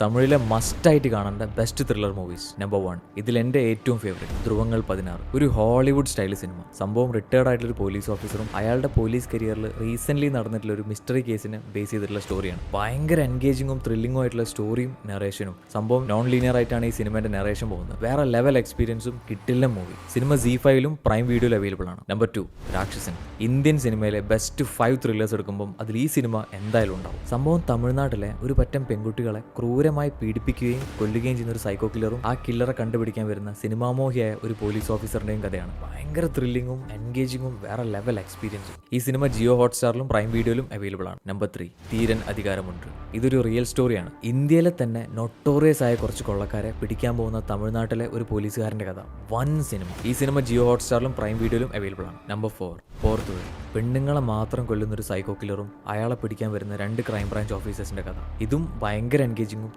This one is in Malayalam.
തമിഴിലെ മസ്റ്റായിട്ട് കാണേണ്ട ബെസ്റ്റ് ത്രില്ലർ മൂവീസ് നമ്പർ 1. ഇതിൽ എൻ്റെ ഏറ്റവും ഫേവറേറ്റ് ധ്രുവങ്ങൾ 16. ഒരു ഹോളിവുഡ് സ്റ്റൈൽ സിനിമ. സംഭവം റിട്ടയർഡ് ആയിട്ടുള്ള ഒരു പോലീസ് ഓഫീസറും അയാളുടെ പോലീസ് കരിയറിൽ റീസെന്റ് നടന്നിട്ടുള്ള ഒരു മിസ്റ്ററി കേസിനെ ബേസ് ചെയ്തിട്ടുള്ള സ്റ്റോറിയാണ്. ഭയങ്കര എൻഗേജിങ്ങും ത്രില്ലിംഗും ആയിട്ടുള്ള സ്റ്റോറിയും നറേഷനും. സംഭവം നോൺ ലീനിയർ ആയിട്ടാണ് ഈ സിനിമയുടെ നറേഷൻ പോകുന്നത്. വേറെ ലെവൽ എക്സ്പീരിയൻസും കിട്ടില്ല മൂവി. സിനിമ Z5-ലും പ്രൈം വീഡിയോയിലും അവൈലബിൾ ആണ്. നമ്പർ 2, രാക്ഷസൻ. ഇന്ത്യൻ സിനിമയിലെ ബെസ്റ്റ് 5 ത്രില്ലേഴ്സ് എടുക്കുമ്പോൾ അതിൽ ഈ സിനിമ എന്തായാലും ഉണ്ടാവും. സംഭവം തമിഴ്നാട്ടിലെ ഒരു പറ്റം പെൺകുട്ടികളെ ക്രൂരമായി പീഡിപ്പിക്കുകയും കൊല്ലുകയും ചെയ്യുന്ന ഒരു സൈക്കോ കില്ലറും ആ കില്ലറെ കണ്ടുപിടിക്കാൻ വരുന്ന സിനിമാമോഹിയായ ഒരു പോലീസ് ഓഫീസറിന്റെയും കഥയാണ്. ഭയങ്കര ത്രില്ലിങ്ങും എൻഗേജിങ്ങും വേറെ ലെവൽ എക്സ്പീരിയൻസും. ഈ സിനിമ ജിയോ ഹോട്ട്സ്റ്റാറിലും പ്രൈം വീഡിയോയിലും അവൈലബിൾ ആണ്. നമ്പർ 3, തീരൻ അധികാരമുണ്ട്. ഇതൊരു റിയൽ സ്റ്റോറിയാണ്. ഇന്ത്യയിലെ തന്നെ നൊട്ടോറിയസ് ആയ കുറച്ച് കൊള്ളക്കാരെ പിടിക്കാൻ പോകുന്ന തമിഴ്നാട്ടിലെ ഒരു പോലീസുകാരന്റെ കഥ. വൻ സിനിമ. ഈ സിനിമ ജിയോ ഹോട്ട്സ്റ്റാറിലും പ്രൈം വീഡിയോയിലും അവൈലബിൾ ആണ്. നമ്പർ 4, പോർത്തുഗൽ. പെണ്ണുങ്ങളെ മാത്രം കൊല്ലുന്ന ഒരു സൈക്കോ കില്ലറും അയാളെ പിടിക്കാൻ വരുന്ന 2 ക്രൈം ബ്രാഞ്ച് ഓഫീസേഴ്സിന്റെ കഥ. ഇതും ഭയങ്കര എൻഗേജിങ്ങും